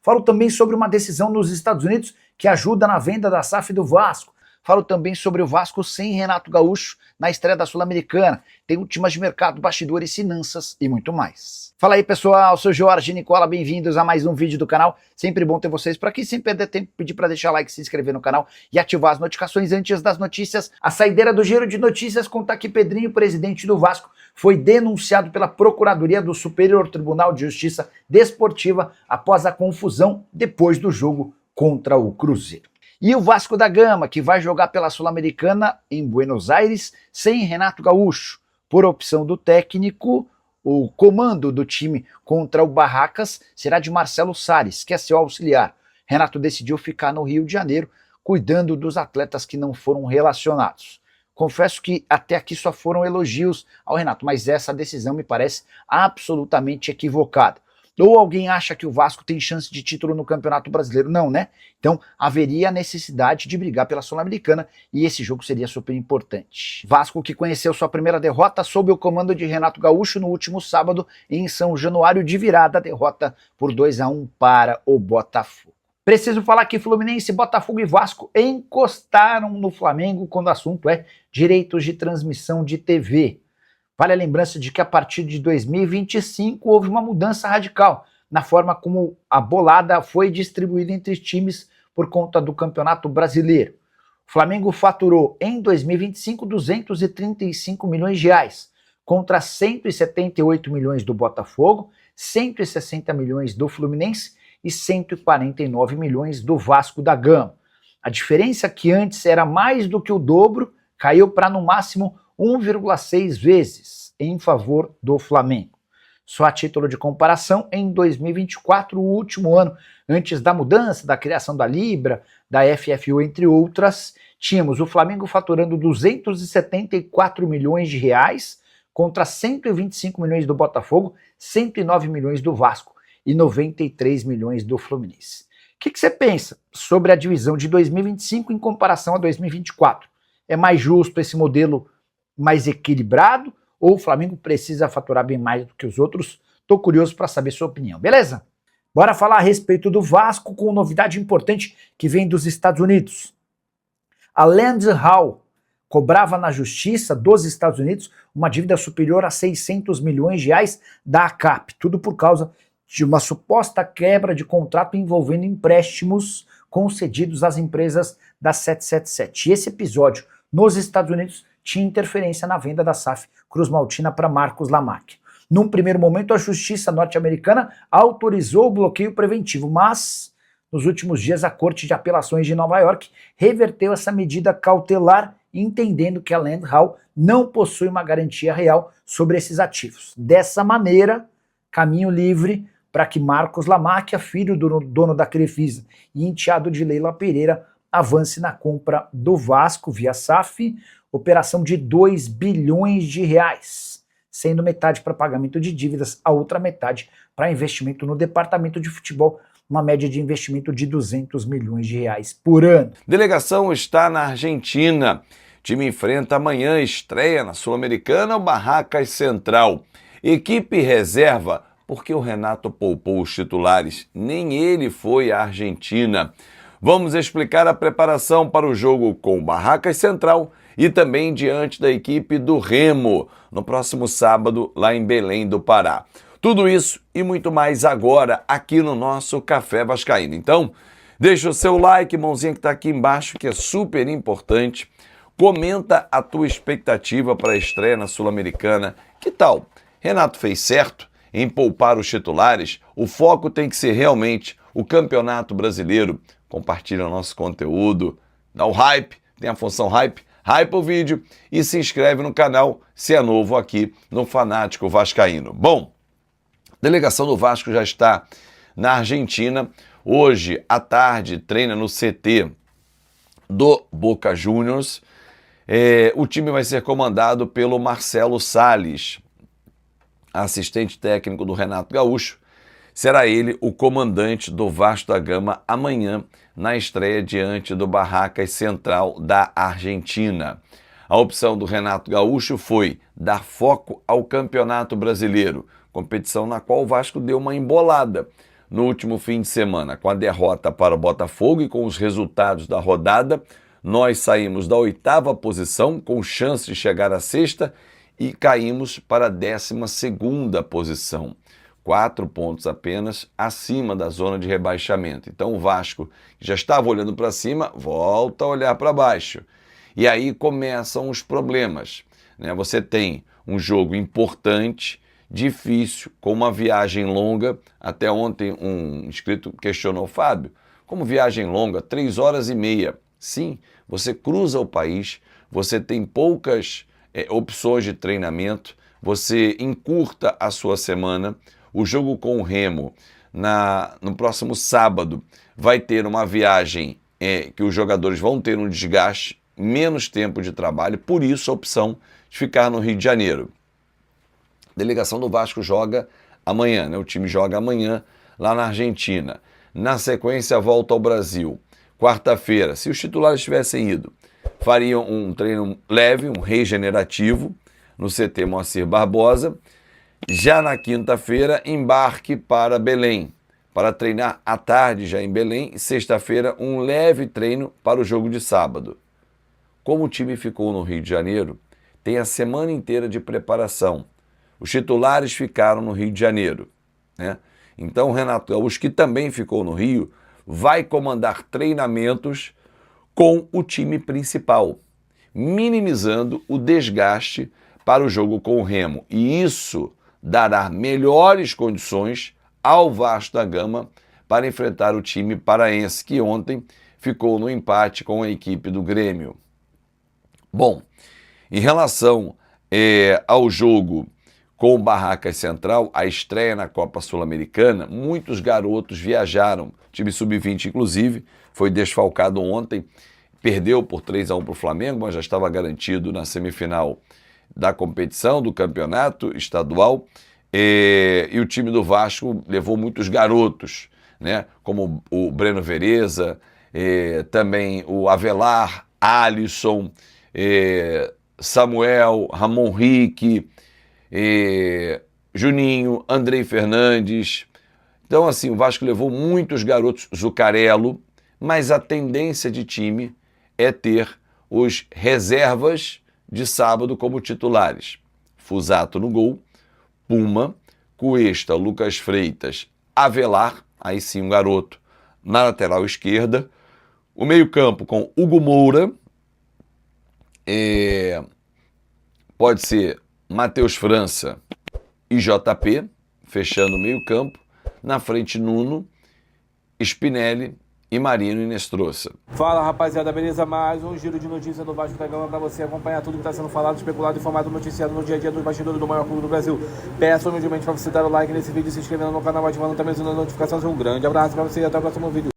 Falo também sobre uma decisão nos Estados Unidos que ajuda na venda da SAF do Vasco. Falo também sobre o Vasco sem Renato Gaúcho na estreia da Sul-Americana. Tem últimas de mercado, bastidores, finanças e muito mais. Fala aí, pessoal, sou Jorge Nicola, bem-vindos a mais um vídeo do canal. Sempre bom ter vocês por aqui, sem perder tempo, pedir para deixar like, se inscrever no canal e ativar as notificações antes das notícias. A saideira do Giro de Notícias conta que Pedrinho, presidente do Vasco, foi denunciado pela Procuradoria do Superior Tribunal de Justiça Desportiva após a confusão depois do jogo contra o Cruzeiro. E o Vasco da Gama, que vai jogar pela Sul-Americana em Buenos Aires sem Renato Gaúcho. Por opção do técnico, o comando do time contra o Barracas será de Marcelo Salles, que é seu auxiliar. Renato decidiu ficar no Rio de Janeiro, cuidando dos atletas que não foram relacionados. Confesso que até aqui só foram elogios ao Renato, mas essa decisão me parece absolutamente equivocada. Ou alguém acha que o Vasco tem chance de título no Campeonato Brasileiro? Não, né? Então haveria a necessidade de brigar pela Sul-Americana e esse jogo seria super importante. Vasco que conheceu sua primeira derrota sob o comando de Renato Gaúcho no último sábado em São Januário, de virada, derrota por 2-1 para o Botafogo. Preciso falar que Fluminense, Botafogo e Vasco encostaram no Flamengo quando o assunto é direitos de transmissão de TV. Vale a lembrança de que a partir de 2025 houve uma mudança radical na forma como a bolada foi distribuída entre os times por conta do Campeonato Brasileiro. O Flamengo faturou em 2025 235 milhões de reais, contra 178 milhões do Botafogo, 160 milhões do Fluminense e 149 milhões do Vasco da Gama. A diferença, que antes era mais do que o dobro, caiu para no máximo 1,6 vezes em favor do Flamengo. Só a título de comparação, em 2024, o último ano antes da mudança, da criação da Libra, da FFU, entre outras, tínhamos o Flamengo faturando 274 milhões de reais contra 125 milhões do Botafogo, 109 milhões do Vasco e 93 milhões do Fluminense. O que você pensa sobre a divisão de 2025 em comparação a 2024? É mais justo esse modelo mais equilibrado, ou o Flamengo precisa faturar bem mais do que os outros? Tô curioso para saber sua opinião, beleza? Bora falar a respeito do Vasco com novidade importante que vem dos Estados Unidos. A Land Hall cobrava na justiça dos Estados Unidos uma dívida superior a 600 milhões de reais da ACAP, tudo por causa de uma suposta quebra de contrato envolvendo empréstimos concedidos às empresas da 777. E esse episódio nos Estados Unidos tinha interferência na venda da SAF Cruz Maltina para Marcos Lamarque. Num primeiro momento, a justiça norte-americana autorizou o bloqueio preventivo, mas nos últimos dias a Corte de Apelações de Nova York reverteu essa medida cautelar, entendendo que a Land Hall não possui uma garantia real sobre esses ativos. Dessa maneira, caminho livre para que Marcos Lamarque, filho do dono da Crefisa e enteado de Leila Pereira, avance na compra do Vasco via SAF, operação de 2 bilhões de reais, sendo metade para pagamento de dívidas, a outra metade para investimento no departamento de futebol, uma média de investimento de 200 milhões de reais por ano. Delegação está na Argentina. Time enfrenta amanhã, estreia na Sul-Americana, o Barracas Central. Equipe reserva, porque o Renato poupou os titulares, nem ele foi à Argentina. Vamos explicar a preparação para o jogo com o Barracas Central e também diante da equipe do Remo, no próximo sábado, lá em Belém do Pará. Tudo isso e muito mais agora, aqui no nosso Café Vascaíno. Então, deixa o seu like, mãozinha que está aqui embaixo, que é super importante. Comenta a tua expectativa para a estreia na Sul-Americana. Que tal? Renato fez certo em poupar os titulares? O foco tem que ser realmente o Campeonato Brasileiro. Compartilha o nosso conteúdo, dá o hype, tem a função hype, hype o vídeo e se inscreve no canal se é novo aqui no Fanático Vascaíno. Bom, a delegação do Vasco já está na Argentina. Hoje à tarde treina no CT do Boca Juniors. O time vai ser comandado pelo Marcelo Salles, assistente técnico do Renato Gaúcho. Será ele o comandante do Vasco da Gama amanhã na estreia diante do Barracas Central da Argentina. A opção do Renato Gaúcho foi dar foco ao Campeonato Brasileiro, competição na qual o Vasco deu uma embolada. no último fim de semana. Com a derrota para o Botafogo e com os resultados da rodada, nós saímos da 8ª posição, com chance de chegar à 6ª, e caímos para a 12ª posição. 4 pontos apenas acima da zona de rebaixamento. Então o Vasco, que já estava olhando para cima, volta a olhar para baixo. E aí começam os problemas, né? Você tem um jogo importante, difícil, com uma viagem longa. Até ontem um inscrito questionou: Fábio, como viagem longa? 3 horas e meia. Sim, você cruza o país, você tem poucas opções de treinamento, você encurta a sua semana. O jogo com o Remo no próximo sábado vai ter uma viagem que os jogadores vão ter um desgaste, menos tempo de trabalho, por isso a opção de ficar no Rio de Janeiro. A delegação do Vasco joga amanhã, né? O time joga amanhã lá na Argentina. Na sequência, volta ao Brasil. Quarta-feira, se os titulares tivessem ido, fariam um treino leve, um regenerativo, no CT Moacir Barbosa. Já na quinta-feira, embarque para Belém, para treinar à tarde já em Belém, e sexta-feira um leve treino para o jogo de sábado. Como o time ficou no Rio de Janeiro, tem a semana inteira de preparação. Os titulares ficaram no Rio de Janeiro, né? Então o Renato Gaúcho, que também ficou no Rio, vai comandar treinamentos com o time principal, minimizando o desgaste para o jogo com o Remo. E isso dará melhores condições ao Vasco da Gama para enfrentar o time paraense, que ontem ficou no empate com a equipe do Grêmio. Bom, em relação ao jogo com o Barracas Central, a estreia na Copa Sul-Americana, muitos garotos viajaram. O time sub-20, inclusive, foi desfalcado ontem, perdeu por 3-1 para o Flamengo, mas já estava garantido na semifinal da competição, do campeonato estadual. E o time do Vasco levou muitos garotos, né? Como o Breno Vereza, também o Avelar, Alisson, Samuel, Ramon Rique, Juninho, Andrei Fernandes. Então, assim, o Vasco levou muitos garotos, Zucarello, mas a tendência de time é ter os reservas de sábado como titulares. Fusato no gol, Puma, Cuesta, Lucas Freitas, Avelar, aí sim um garoto, na lateral esquerda. O meio-campo com Hugo Moura, pode ser Matheus França e JP, fechando o meio-campo. Na frente, Nuno, Spinelli e Marino Inestrosa. Fala, rapaziada, beleza? Mais um giro de notícias do Vasco da Gama para você acompanhar tudo que está sendo falado, especulado, informado, noticiado no dia a dia dos bastidores do maior clube do Brasil. Peço humildemente para você dar o like nesse vídeo, se inscrevendo no canal, ativando também as notificações. Um grande abraço para você e até o próximo vídeo.